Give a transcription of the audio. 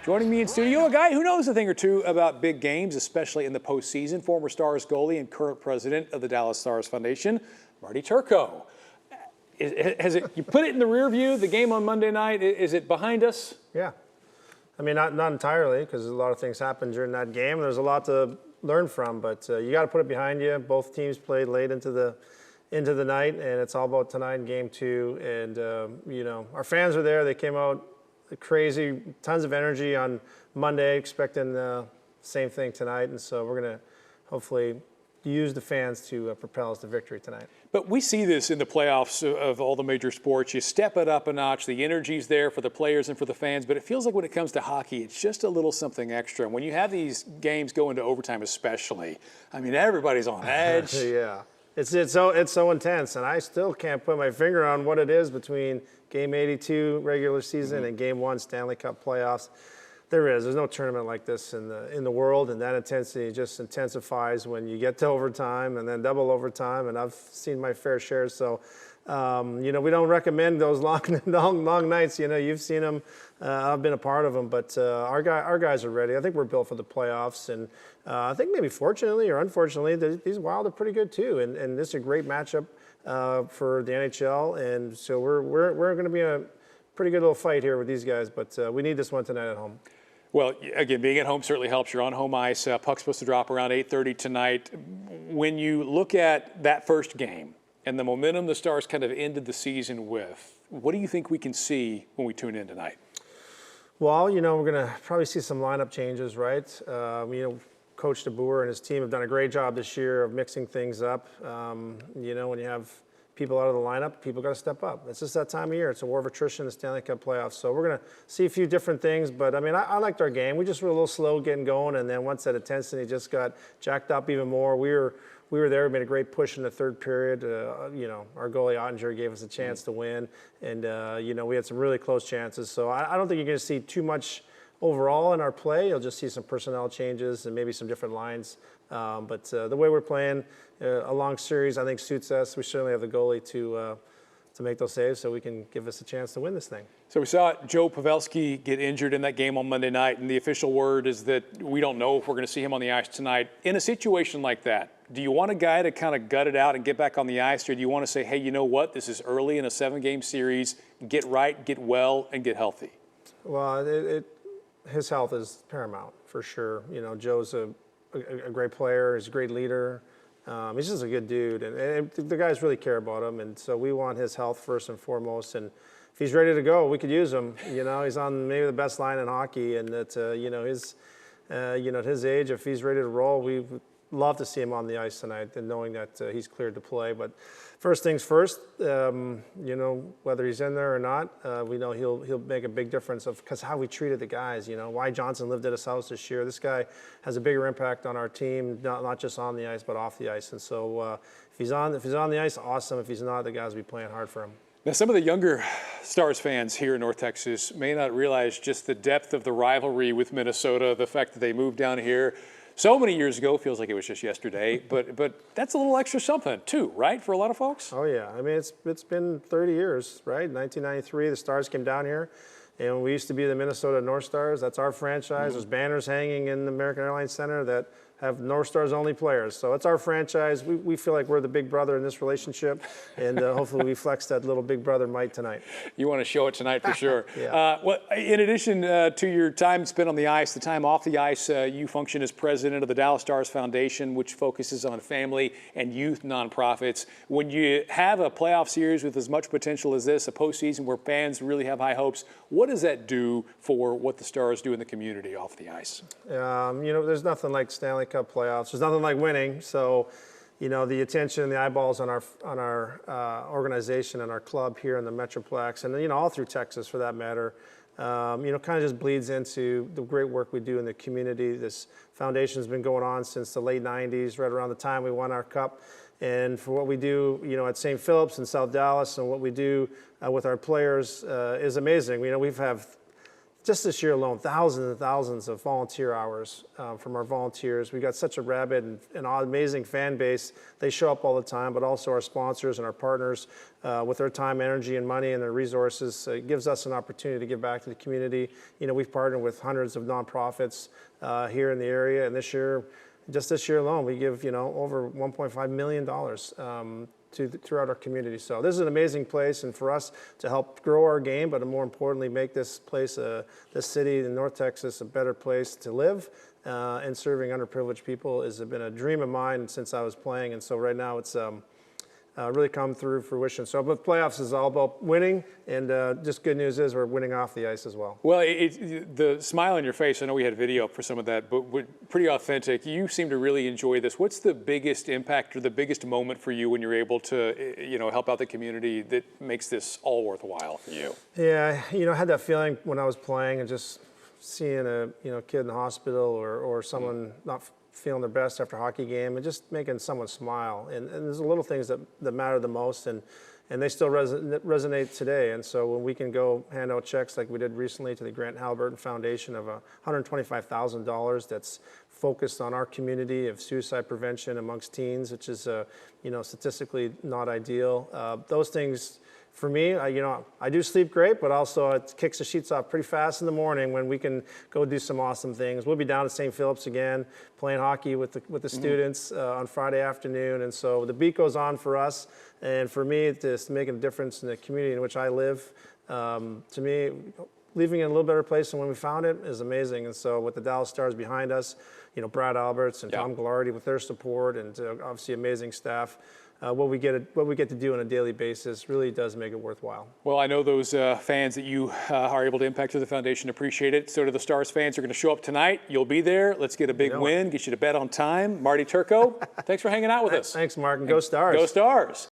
Joining me in studio, a guy who knows a thing or two about big games, especially in the postseason, former Stars goalie and current president of the Dallas Stars Foundation, Marty Turco. You put it in the rear view, the game on Monday night, is it behind us? Yeah. I mean, not entirely, because a lot of things happened during that game. There's a lot to learn from, but you got to put it behind you. Both teams played late into the night, and it's all about tonight in Game 2. And, you know, our fans were there. They came out crazy, tons of energy on Monday, expecting the same thing tonight. And so we're going to hopefully use the fans to propel us to victory tonight. But we see this in the playoffs of all the major sports. You step it up a notch. The energy's there for the players and for the fans. But it feels like when it comes to hockey, it's just a little something extra. And when you have these games go into overtime especially, I mean, everybody's on edge. Yeah. It's so intense, and I still can't put my finger on what it is between Game 82 regular season and Game 1 Stanley Cup playoffs. There's no tournament like this in the world, and that intensity just intensifies when you get to overtime and then double overtime, and I've seen my fair share. So, you know, we don't recommend those long nights. You know, you've seen them. I've been a part of them, but our guys are ready. I think we're built for the playoffs, and I think maybe fortunately or unfortunately, these Wild are pretty good too, and this is a great matchup for the NHL, and so we're going to be in a pretty good little fight here with these guys, but we need this one tonight at home. Well, again, being at home certainly helps. You're on home ice. Puck's supposed to drop around 8:30 tonight. When you look at that first game and the momentum the Stars kind of ended the season with, what do you think we can see when we tune in tonight? Well, you know, we're going to probably see some lineup changes, right? You know, Coach DeBoer and his team have done a great job this year of mixing things up. You know, when you have people out of the lineup, people got to step up. It's just that time of year. It's a war of attrition in the Stanley Cup playoffs. So we're going to see a few different things. But, I mean, I liked our game. We just were a little slow getting going, and then once that intensity just got jacked up even more, we were there. We made a great push in the third period. You know, our goalie Ottinger gave us a chance to win, and, you know, we had some really close chances. So I don't think you're going to see too much overall in our play. You'll just see some personnel changes and maybe some different lines. But the way we're playing a long series, I think, suits us. We certainly have the goalie to make those saves so we can give us a chance to win this thing. So we saw Joe Pavelski get injured in that game on Monday night, and the official word is that we don't know if we're going to see him on the ice tonight. In a situation like that, do you want a guy to kind of gut it out and get back on the ice, or do you want to say, hey, you know what, this is early in a 7-game series, get right, get well, and get healthy? Well, his health is paramount for sure. You know, Joe's a great player. He's a great leader. He's just a good dude, and the guys really care about him, and so we want his health first and foremost. And if he's ready to go, we could use him. You know, he's on maybe the best line in hockey, and that you know, at his age, if he's ready to roll, we would love to see him on the ice tonight, and knowing that he's cleared to play. But first things first, you know, whether he's in there or not, we know he'll make a big difference because how we treated the guys. You know, why Johnson lived at his house this year. This guy has a bigger impact on our team, not just on the ice but off the ice. And so if he's on the ice, awesome. If he's not, the guys will be playing hard for him. Now, some of the younger Stars fans here in North Texas may not realize just the depth of the rivalry with Minnesota, the fact that they moved down here so many years ago. Feels like it was just yesterday, but that's a little extra something too, right, for a lot of folks? Oh yeah, I mean it's been 30 years, right? 1993, the Stars came down here, and we used to be the Minnesota North Stars. That's our franchise. There's banners hanging in the American Airlines Center that have North Stars only players. So it's our franchise. We feel like we're the big brother in this relationship, and hopefully we flex that little big brother might tonight. You want to show it tonight for sure. Yeah. Well, in addition to your time spent on the ice, the time off the ice, you function as president of the Dallas Stars Foundation, which focuses on family and youth nonprofits. When you have a playoff series with as much potential as this, a postseason where fans really have high hopes, what does that do for what the Stars do in the community off the ice? You know, there's nothing like Stanley Cup playoffs. There's nothing like winning. So, you know, the attention and the eyeballs on our organization and our club here in the Metroplex, and you know, all through Texas for that matter, you know, kind of just bleeds into the great work we do in the community. This foundation has been going on since the late 90s, right around the time we won our cup. And for what we do, you know, at St. Philip's in South Dallas, and what we do with our players is amazing. You know, we've have just this year alone, thousands and thousands of volunteer hours from our volunteers. We got such a rabid and amazing fan base. They show up all the time, but also our sponsors and our partners with their time, energy, and money and their resources. It gives us an opportunity to give back to the community. You know, we've partnered with hundreds of nonprofits here in the area, and just this year alone, we give, you know, over $1.5 million throughout our community. So this is an amazing place, and for us to help grow our game, but more importantly, make this place, this city in North Texas, a better place to live. And serving underprivileged people has been a dream of mine since I was playing, and so right now it's really come through fruition. So, but playoffs is all about winning, and just good news is we're winning off the ice as well. Well, the smile on your face, I know we had video up for some of that, but pretty authentic. You seem to really enjoy this. What's the biggest impact or the biggest moment for you when you're able to, you know, help out the community that makes this all worthwhile for you? Yeah, you know, I had that feeling when I was playing and just seeing a, you know, kid in the hospital or someone not feeling their best after a hockey game and just making someone smile. And there's the little things that matter the most, and they still resonate today. And so when we can go hand out checks like we did recently to the Grant Halliburton Foundation of $125,000 that's focused on our community of suicide prevention amongst teens, which is, you know, statistically not ideal. Those things, for me, you know, I do sleep great, but also it kicks the sheets off pretty fast in the morning when we can go do some awesome things. We'll be down at St. Philip's again, playing hockey with the students on Friday afternoon, and so the beat goes on for us. And for me, just making a difference in the community in which I live, to me, leaving it in a little better place than when we found it is amazing. And so with the Dallas Stars behind us, you know, Brad Alberts and Tom Ghilardi with their support, and obviously amazing staff. What we get to do on a daily basis really does make it worthwhile. Well, I know those fans that you are able to impact through the foundation appreciate it. So do the Stars fans who are going to show up tonight. You'll be there. Let's get a big win, get you to bed on time. Marty Turco, thanks for hanging out with us. Thanks, Mark, and go Stars. Go Stars.